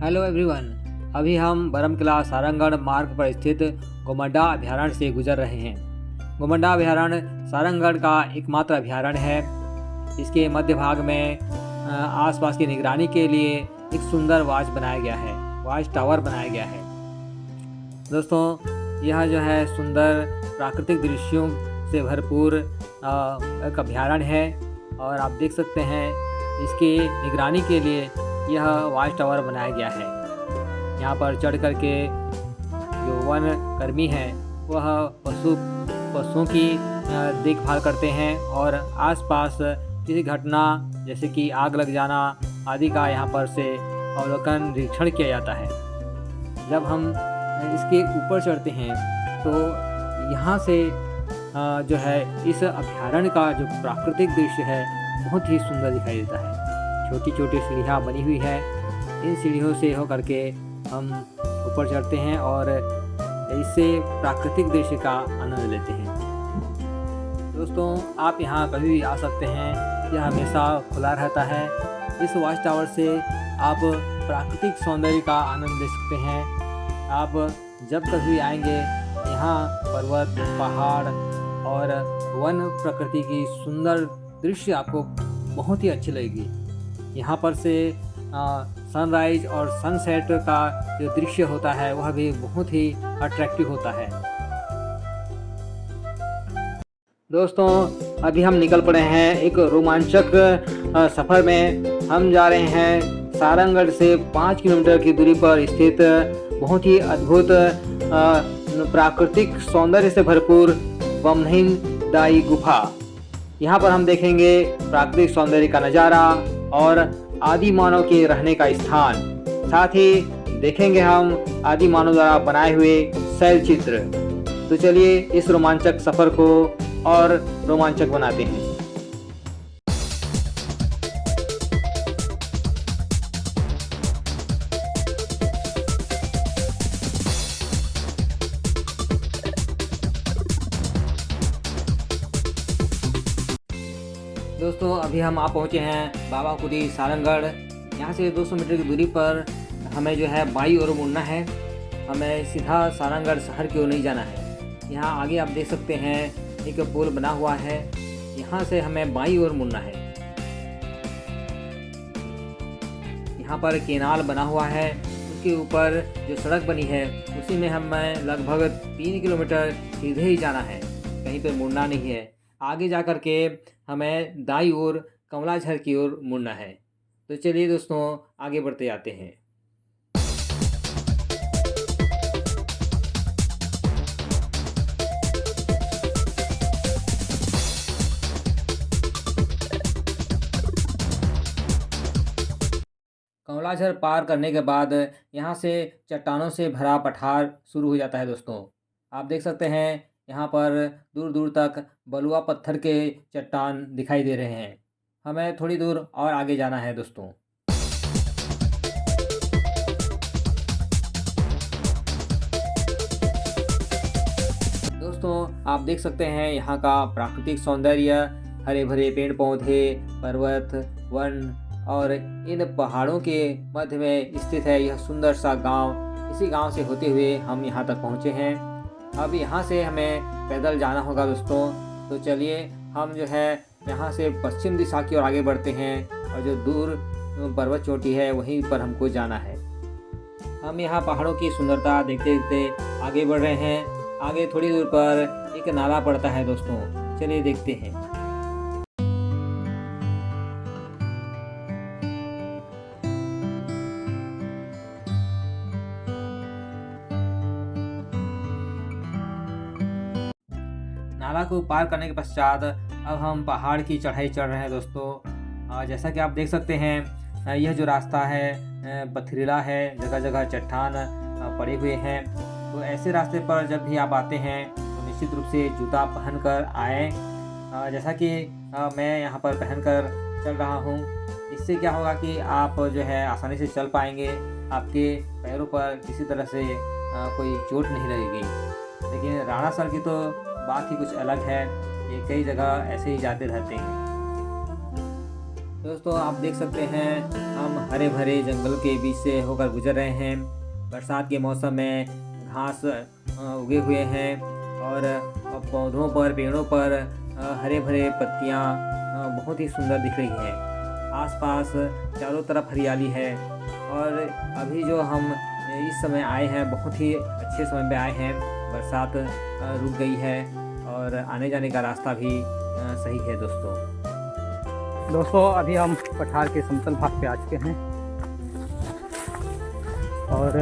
Hello everyone. अभी हम बरमकिला सारंगगढ़ मार्ग पर स्थित गोमड्डा अभयारण्य से गुजर रहे हैं। गोमड्डा अभयारण्य सारंगगढ़ का एकमात्र अभयारण्य है। इसके मध्य भाग में आसपास की निगरानी के लिए एक सुंदर वॉच बनाया गया है, वॉच टावर बनाया गया है। दोस्तों, यह जो है सुंदर प्राकृतिक दृश्यों से भरपूर एक अभयारण्य है और आप देख सकते हैं इसकी निगरानी के लिए यह वॉच टावर बनाया गया है। यहाँ पर चढ़ कर के जो वन कर्मी हैं वह पशुओं की देखभाल करते हैं और आसपास किसी घटना जैसे कि आग लग जाना आदि का यहाँ पर से अवलोकन निरीक्षण किया जाता है। जब हम इसके ऊपर चढ़ते हैं तो यहाँ से जो है इस अभयारण्य का जो प्राकृतिक दृश्य है बहुत ही सुंदर दिखाई देता है। छोटी छोटी सीढ़ियाँ बनी हुई है, इन सीढ़ियों से हो करके हम ऊपर चढ़ते हैं और इससे प्राकृतिक दृश्य का आनंद लेते हैं। दोस्तों, आप यहाँ कभी भी आ सकते हैं, यह हमेशा खुला रहता है। इस वॉच टावर से आप प्राकृतिक सौंदर्य का आनंद ले सकते हैं। आप जब कभी आएंगे यहाँ पर्वत, पहाड़ और वन प्रकृति की सुंदर दृश्य आपको बहुत ही अच्छी लगेगी। यहाँ पर से सनराइज और सनसेट का जो दृश्य होता है वह भी बहुत ही अट्रैक्टिव होता है। दोस्तों, अभी हम निकल पड़े हैं एक रोमांचक सफ़र में। हम जा रहे हैं सारंगगढ़ से 5 किलोमीटर की दूरी पर स्थित बहुत ही अद्भुत प्राकृतिक सौंदर्य से भरपूर बमनहीन दाई गुफा। यहाँ पर हम देखेंगे प्राकृतिक सौंदर्य का नज़ारा और आदि मानव के रहने का स्थान। साथ ही देखेंगे हम आदि मानव द्वारा बनाए हुए शैल चित्र। तो चलिए इस रोमांचक सफ़र को और रोमांचक बनाते हैं। दोस्तों, अभी हम आ पहुँचे हैं बाबा कुटी सारंगगढ़। यहाँ से 200 मीटर की दूरी पर हमें जो है बाई ओर मुड़ना है। हमें सीधा सारंगगढ़ शहर की ओर नहीं जाना है। यहाँ आगे आप देख सकते हैं एक पुल बना हुआ है, यहाँ से हमें बाई ओर मुड़ना है। यहाँ पर केनाल बना हुआ है, उसके ऊपर जो सड़क बनी है उसी में हमें लगभग 3 किलोमीटर सीधे ही जाना है, कहीं पे मुड़ना नहीं है। आगे जा कर के हमें दाई ओर कमलाझर की ओर मुड़ना है। तो चलिए दोस्तों, आगे बढ़ते जाते हैं। कमलाझर पार करने के बाद यहाँ से चट्टानों से भरा पठार शुरू हो जाता है। दोस्तों, आप देख सकते हैं यहाँ पर दूर दूर तक बलुआ पत्थर के चट्टान दिखाई दे रहे हैं। हमें थोड़ी दूर और आगे जाना है। दोस्तों, आप देख सकते हैं यहाँ का प्राकृतिक सौंदर्य, हरे भरे पेड़ पौधे, पर्वत, वन और इन पहाड़ों के मध्य में स्थित है यह सुंदर सा गांव। इसी गांव से होते हुए हम यहाँ तक पहुँचे हैं। अब यहाँ से हमें पैदल जाना होगा। दोस्तों, तो चलिए हम जो है यहाँ से पश्चिम दिशा की ओर आगे बढ़ते हैं और जो दूर पर्वत चोटी है वहीं पर हमको जाना है। हम यहाँ पहाड़ों की सुंदरता देखते देखते आगे बढ़ रहे हैं। आगे थोड़ी दूर पर एक नाला पड़ता है। दोस्तों, चलिए देखते हैं। नाला को पार करने के पश्चात अब हम पहाड़ की चढ़ाई चढ़ रहे हैं। दोस्तों, जैसा कि आप देख सकते हैं यह जो रास्ता है पथरीला है, जगह जगह चट्टान पड़े हुए हैं। तो ऐसे रास्ते पर जब भी आप आते हैं तो निश्चित रूप से जूता पहनकर आएँ। जैसा कि मैं यहाँ पर पहनकर चल रहा हूँ, इससे क्या होगा कि आप जो है आसानी से चल पाएंगे। आपके पैरों पर किसी तरह से कोई चोट नहीं लगेगी। लेकिन राणा सर की तो बात ही कुछ अलग है, ये कई जगह ऐसे ही जाते रहते हैं। दोस्तों आप देख सकते हैं हम हरे भरे जंगल के बीच से होकर गुजर रहे हैं। बरसात के मौसम में घास उगे हुए हैं और पौधों पर पेड़ों पर हरे भरे पत्तियां बहुत ही सुंदर दिख रही हैं। आसपास चारों तरफ हरियाली है और अभी जो हम इस समय आए हैं बहुत ही अच्छे समय पे आए हैं। बरसात रुक गई है और आने जाने का रास्ता भी सही है दोस्तों अभी हम पठार के समतल भाग पे आ चुके हैं और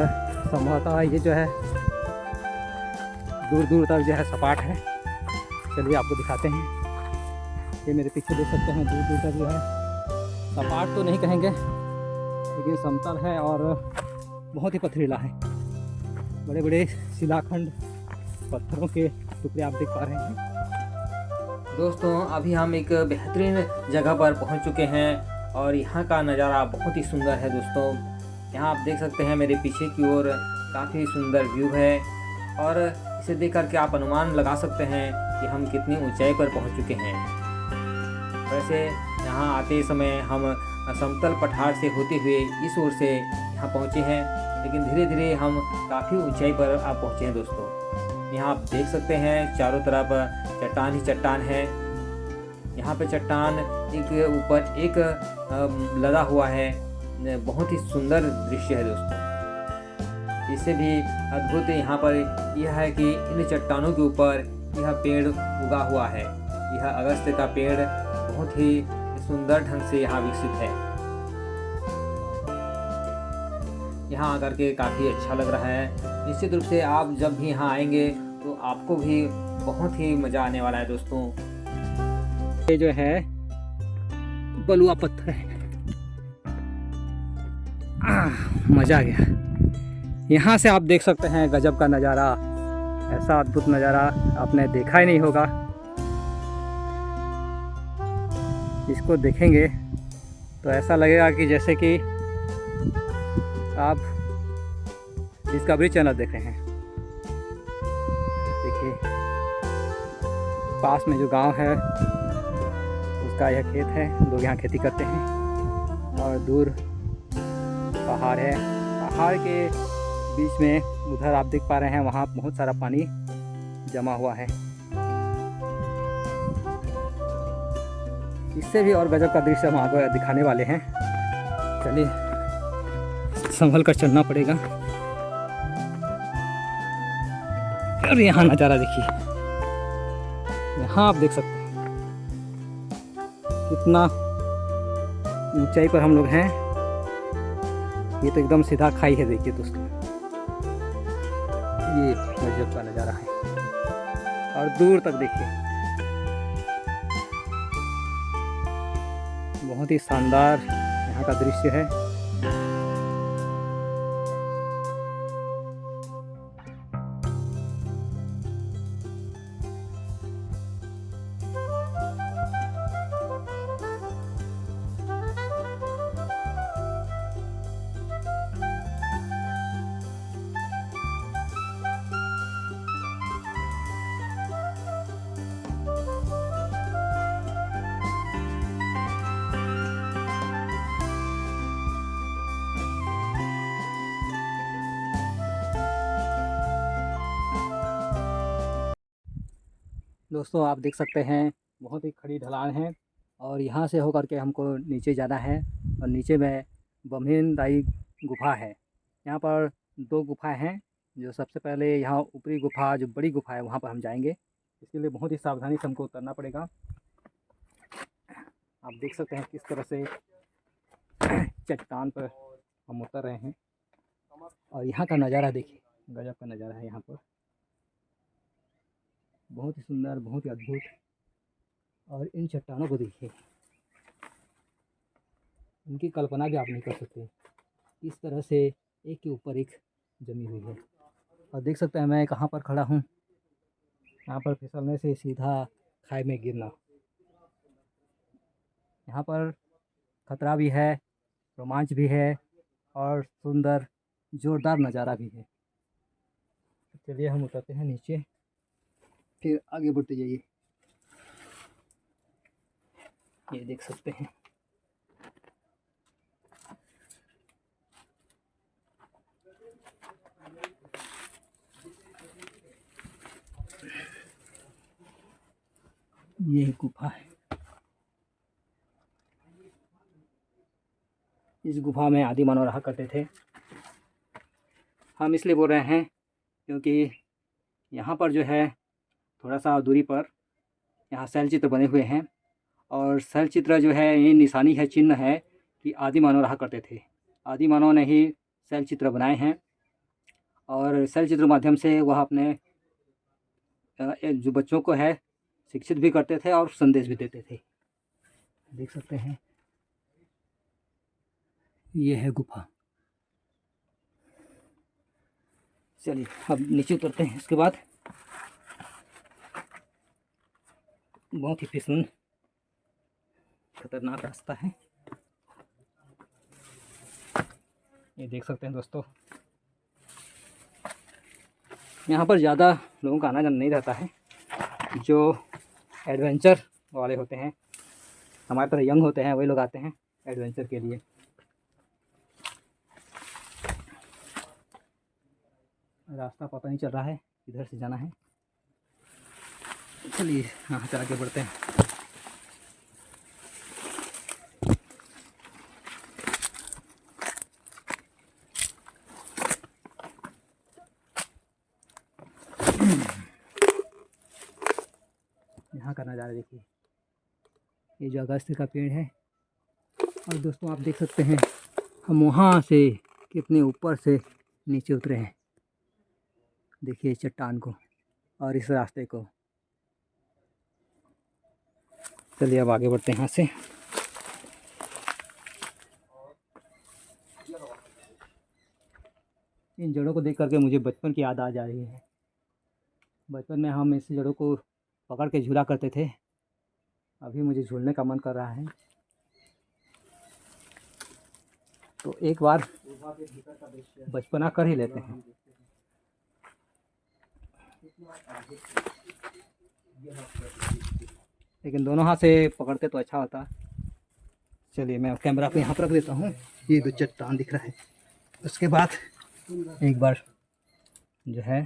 संभवतः ये जो है दूर दूर तक जो है सपाट है। चलिए आपको दिखाते हैं। ये मेरे पीछे देख सकते हैं दूर दूर तक जो है सपाट तो नहीं कहेंगे लेकिन समतल है और बहुत ही पथरीला है। बड़े बड़े शिलाखंड पत्थरों के टुकड़े आप देख पा रहे हैं। दोस्तों अभी हम एक बेहतरीन जगह पर पहुंच चुके हैं और यहाँ का नज़ारा बहुत ही सुंदर है। दोस्तों यहाँ आप देख सकते हैं मेरे पीछे की ओर काफ़ी सुंदर व्यू है और इसे देख कर के आप अनुमान लगा सकते हैं कि हम कितनी ऊंचाई पर पहुंच चुके हैं। वैसे यहाँ आते समय हम समतल पठार से होते हुए इस ओर से यहाँ पहुँचे हैं, लेकिन धीरे धीरे हम काफ़ी ऊंचाई पर आप पहुँचे हैं। दोस्तों यहाँ आप देख सकते हैं चारों तरफ चट्टान ही चट्टान है। यहाँ पे चट्टान एक ऊपर एक लदा हुआ है। बहुत ही सुंदर दृश्य है दोस्तों। इससे भी अद्भुत यहाँ पर यह है कि इन चट्टानों के ऊपर यह पेड़ उगा हुआ है। यह अगस्त का पेड़ बहुत ही सुंदर ढंग से यहाँ विकसित है। यहाँ आकर के काफ़ी अच्छा लग रहा है। निश्चित रूप से आप जब भी यहाँ आएंगे तो आपको भी बहुत ही मज़ा आने वाला है। दोस्तों ये जो है बलुआ पत्थर है। मज़ा आ गया। यहाँ से आप देख सकते हैं गजब का नज़ारा। ऐसा अद्भुत नज़ारा आपने देखा ही नहीं होगा। इसको देखेंगे तो ऐसा लगेगा कि जैसे कि आप डिस्कवरी चैनल देख रहे हैं। देखिए पास में जो गांव है उसका यह खेत है। लोग यहाँ खेती करते हैं और दूर पहाड़ है। पहाड़ के बीच में उधर आप देख पा रहे हैं वहाँ बहुत सारा पानी जमा हुआ है। इससे भी और गजब का दृश्य हम आपको दिखाने वाले हैं। चलिए संभल कर चलना पड़ेगा। और यहाँ नज़ारा देखिए। यहाँ आप देख सकते हैं कितना ऊंचाई पर हम लोग हैं। ये तो एकदम सीधा खाई है। देखिए दोस्तों ये गजब का नज़ारा है और दूर तक देखिए बहुत ही शानदार यहाँ का दृश्य है। दोस्तों आप देख सकते हैं बहुत ही खड़ी ढलान है और यहाँ से होकर के हमको नीचे जाना है और नीचे में बम्हिनदाई गुफा है। यहाँ पर दो गुफाएं हैं। जो सबसे पहले यहाँ ऊपरी गुफा जो बड़ी गुफा है वहाँ पर हम जाएंगे। इसके लिए बहुत ही सावधानी से हमको उतरना पड़ेगा। आप देख सकते हैं किस तरह से चट्टान पर हम उतर रहे हैं और यहाँ का नज़ारा देखिए। गजब का नज़ारा है। यहाँ पर बहुत ही सुंदर बहुत ही अद्भुत। और इन चट्टानों को देखिए, इनकी कल्पना भी आप नहीं कर सकते इस तरह से एक के ऊपर एक जमी हुई है। और देख सकते हैं मैं कहाँ पर खड़ा हूँ। यहाँ पर फिसलने से सीधा खाई में गिरना। यहाँ पर खतरा भी है, रोमांच भी है और सुंदर जोरदार नज़ारा भी है। चलिए हम उतरते हैं नीचे, फिर आगे बढ़ते जाइए। ये देख सकते हैं ये एक गुफा है। इस गुफा में आदि मानव रहा करते थे। हम इसलिए बोल रहे हैं क्योंकि यहाँ पर जो है थोड़ा सा दूरी पर यहाँ शैल चित्र बने हुए हैं, और शैल चित्र जो है ये निशानी है, चिन्ह है कि आदि मानव रहा करते थे। आदि मानव ने ही शैल चित्र बनाए हैं, और शैल चित्र माध्यम से वह अपने जो बच्चों को है शिक्षित भी करते थे और संदेश भी देते थे। देख सकते हैं ये है गुफा। चलिए अब नीचे उतरते हैं। इसके बाद बहुत ही फिसलन खतरनाक रास्ता है, ये देख सकते हैं दोस्तों। यहाँ पर ज़्यादा लोगों का आना जाना नहीं रहता है। जो एडवेंचर वाले होते हैं, हमारे तरह यंग होते हैं, वही लोग आते हैं एडवेंचर के लिए। रास्ता पता नहीं चल रहा है, इधर से जाना है। चलिए यहाँ से आगे बढ़ते हैं। यहाँ का नज़ारा देखिए, ये जो अगस्त का पेड़ है। और दोस्तों आप देख सकते हैं हम वहाँ से कितने ऊपर से नीचे उतरे हैं। देखिए चट्टान को और इस रास्ते को। चलिए अब आगे बढ़ते हैं यहाँ से। इन जड़ों को देख करके मुझे बचपन की याद आ जा रही है। बचपन में हम इस जड़ों को पकड़ के झूला करते थे। अभी मुझे झूलने का मन कर रहा है, तो एक बार बचपना कर ही लेते हैं। लेकिन दोनों हाथ से पकड़ते तो अच्छा होता। चलिए मैं कैमरा को यहाँ पर रख देता हूँ। ये दो चट्टान दिख रहा है। उसके बाद एक बार जो है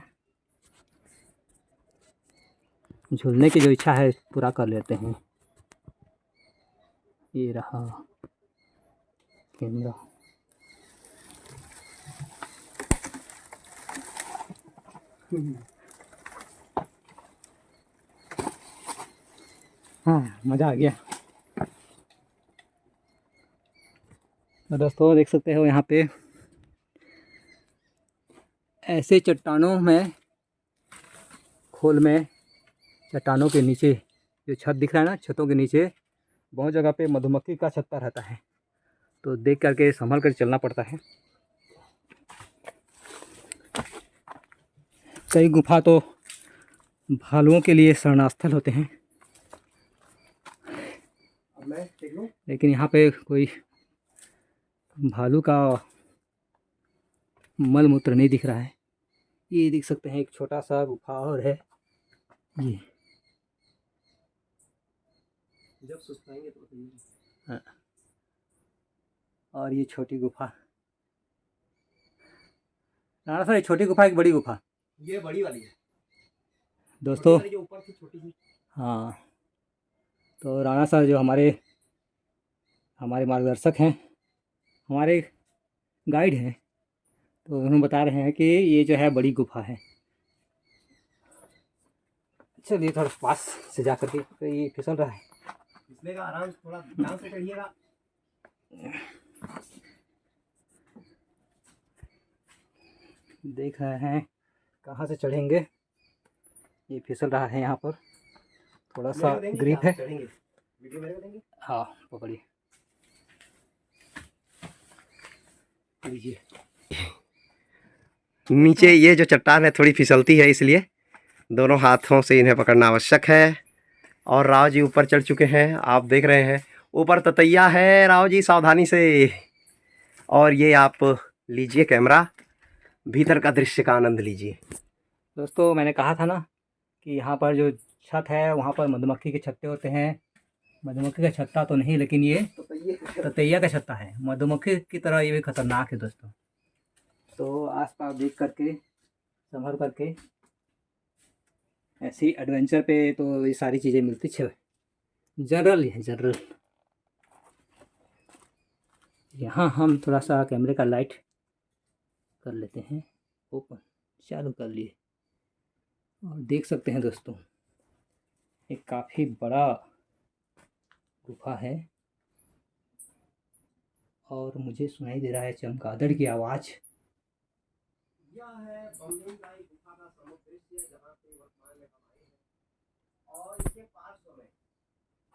झूलने की जो इच्छा है पूरा कर लेते हैं। ये रहा कैमरा। हाँ मज़ा आ गया। तो दोस्तों देख सकते हो यहाँ पे ऐसे चट्टानों में, खोल में, चट्टानों के नीचे जो छत दिख रहा है ना, छतों के नीचे बहुत जगह पे मधुमक्खी का छत्ता रहता है। तो देख करके संभल कर चलना पड़ता है। कई गुफा तो भालुओं के लिए शरणास्थल होते हैं, लेकिन यहाँ पे कोई भालू का मल मूत्र नहीं दिख रहा है। ये देख सकते हैं एक छोटा सा गुफा और है ये। जब सुस्ताएंगे तो हाँ। और ये छोटी गुफा, राणा सर, ये छोटी गुफा एक बड़ी गुफा? ये बड़ी वाली है दोस्तों। जो ऊपर से छोटी सी। हाँ, तो राणा सर जो हमारे मार्गदर्शक हैं, हमारे गाइड हैं, तो उन्होंने बता रहे हैं कि ये जो है बड़ी गुफा है। चलिए थोड़ा पास से जा करके, तो ये फिसल रहा है, फिसलेगा आराम से, थोड़ा ध्यान से चढ़िएगा। देख रहे हैं कहाँ से चढ़ेंगे। ये फिसल रहा है, यहाँ पर थोड़ा सा ग्रिप है। वीडियो मेरे को देंगे? हाँ पकड़िए, लीजिए। नीचे ये जो चट्टान है थोड़ी फिसलती है, इसलिए दोनों हाथों से इन्हें पकड़ना आवश्यक है। और राव जी ऊपर चढ़ चुके हैं, आप देख रहे हैं ऊपर ततैया है। राव जी सावधानी से, और ये आप लीजिए कैमरा, भीतर का दृश्य का आनंद लीजिए। दोस्तों मैंने कहा था ना कि यहाँ पर जो छत है वहाँ पर मधुमक्खी के छत्ते होते हैं। मधुमक्खी का छत्ता तो नहीं, लेकिन ये ततैया का छत्ता है। मधुमक्खी की तरह ये भी खतरनाक है दोस्तों। तो आसपास देख करके, संभल करके, ऐसी एडवेंचर पे तो ये सारी चीज़ें मिलती जनरल है जनरल। यहाँ हम थोड़ा सा कैमरे का लाइट कर लेते हैं ओपन, चालू कर लिए और देख सकते हैं दोस्तों एक काफ़ी बड़ा गुफा है और मुझे सुनाई दे रहा है चमगादड़ की आवाज़। यह है बमनीदाई गुफा का प्रमुख दृश्य जहाँ से वर्तमान में हम आए हैं और इसके पार्श्व में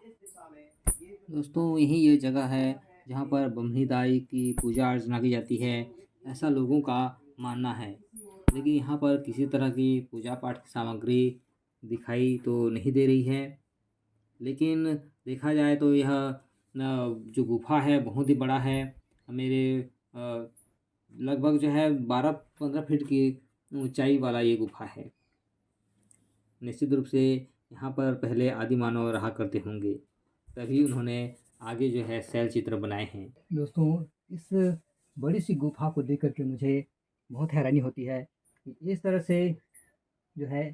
इस दिशा में ये दोस्तों यही ये जगह है जहाँ पर बमनी दाई की पूजा अर्चना की जाती है, ऐसा लोगों का मानना है। लेकिन यहाँ पर किसी तरह की पूजा पाठ की सामग्री दिखाई तो नहीं दे रही है। लेकिन देखा जाए तो यह जो गुफा है बहुत ही बड़ा है। मेरे लगभग जो है 12-15 फीट की ऊंचाई वाला ये गुफा है। निश्चित रूप से यहाँ पर पहले आदि मानव रहा करते होंगे, तभी उन्होंने आगे जो है शैल चित्र बनाए हैं। दोस्तों इस बड़ी सी गुफा को देख कर के मुझे बहुत हैरानी होती है कि इस तरह से जो है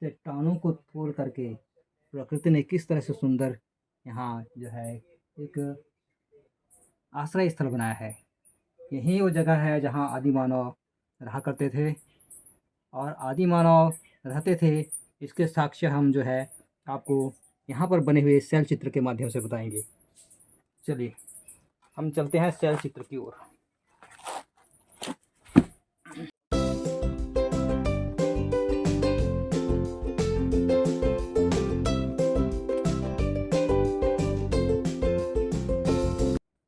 चट्टानों को तोड़ करके प्रकृति ने किस तरह से सुंदर यहाँ जो है एक आश्रय स्थल बनाया है। यही वो जगह है जहाँ आदि मानव रहा करते थे और आदि मानव रहते थे। इसके साक्ष्य हम जो है आपको यहाँ पर बने हुए शैल चित्र के माध्यम से बताएंगे। चलिए हम चलते हैं शैल चित्र की ओर।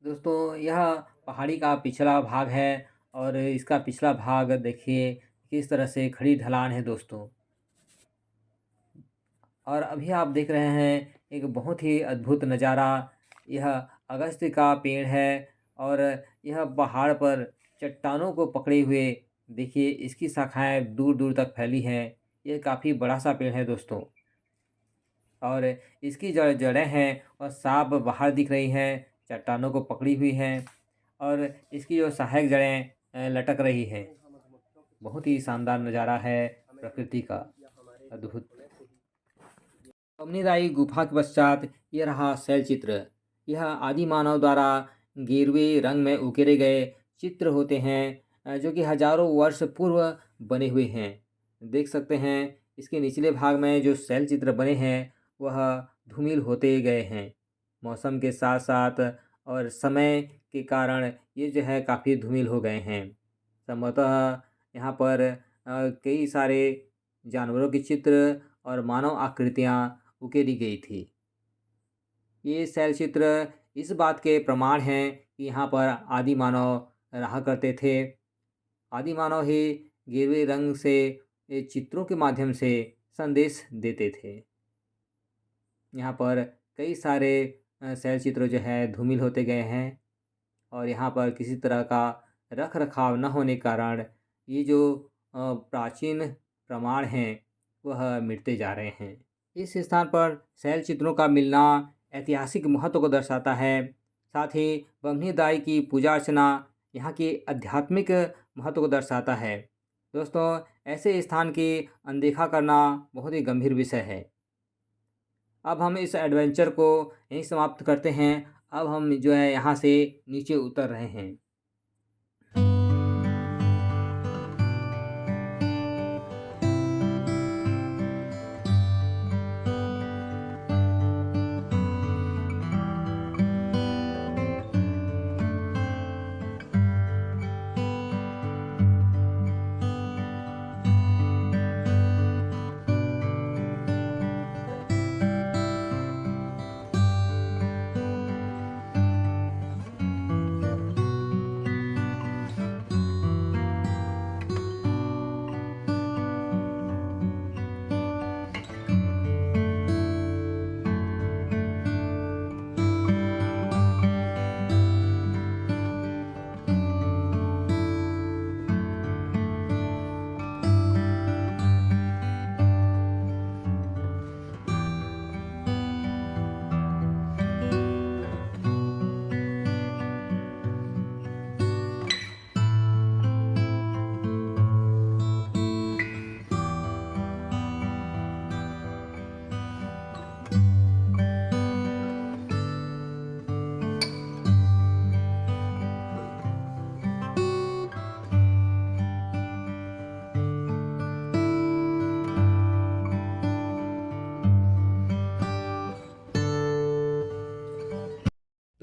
दोस्तों यह पहाड़ी का पिछला भाग है और इसका पिछला भाग देखिए किस तरह से खड़ी ढलान है दोस्तों। और अभी आप देख रहे हैं एक बहुत ही अद्भुत नज़ारा। यह अगस्त्य का पेड़ है और यह पहाड़ पर चट्टानों को पकड़े हुए देखिए इसकी शाखाएं दूर दूर तक फैली हैं। यह काफ़ी बड़ा सा पेड़ है दोस्तों और इसकी जड़ें हैं और साफ बाहर दिख रही हैं, चट्टानों को पकड़ी हुई हैं और इसकी जो सहायक जड़ें लटक रही हैं। बहुत ही शानदार नज़ारा है प्रकृति का, अद्भुत। बमनीदाई गुफा के पश्चात यह रहा शैल चित्र। यह आदि मानव द्वारा गेरुए रंग में उकेरे गए चित्र होते हैं जो कि हजारों वर्ष पूर्व बने हुए हैं। देख सकते हैं इसके निचले भाग में जो शैल चित्र बने हैं वह धूमिल होते गए हैं मौसम के साथ साथ और समय के कारण ये जो है काफ़ी धूमिल हो गए हैं। संभवतः यहाँ पर कई सारे जानवरों के चित्र और मानव आकृतियाँ उकेरी गई थी। ये शैल चित्र इस बात के प्रमाण हैं कि यहाँ पर आदि मानव रहा करते थे। आदि मानव ही गेरुए रंग से ये चित्रों के माध्यम से संदेश देते थे। यहाँ पर कई सारे शैल चित्र जो है धूमिल होते गए हैं और यहाँ पर किसी तरह का रख रखाव न होने के कारण ये जो प्राचीन प्रमाण हैं वह मिटते जा रहे हैं। इस स्थान पर शैल चित्रों का मिलना ऐतिहासिक महत्व को दर्शाता है। साथ ही बमनी दाई की पूजा अर्चना यहाँ की आध्यात्मिक महत्व को दर्शाता है। दोस्तों ऐसे स्थान की अनदेखा करना बहुत ही गंभीर विषय है। अब हम इस एडवेंचर को यहीं समाप्त करते हैं। अब हम जो है यहाँ से नीचे उतर रहे हैं।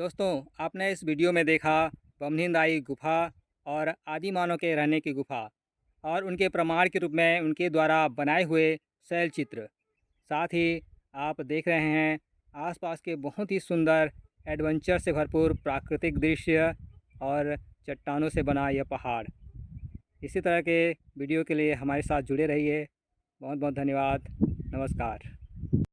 दोस्तों, आपने इस वीडियो में देखा बमनिंदाई गुफा और आदिमानव के रहने की गुफा और उनके प्रमाण के रूप में उनके द्वारा बनाए हुए शैल चित्र। साथ ही आप देख रहे हैं आसपास के बहुत ही सुंदर एडवेंचर से भरपूर प्राकृतिक दृश्य और चट्टानों से बना यह पहाड़। इसी तरह के वीडियो के लिए हमारे साथ जुड़े रहिए। बहुत बहुत धन्यवाद। नमस्कार।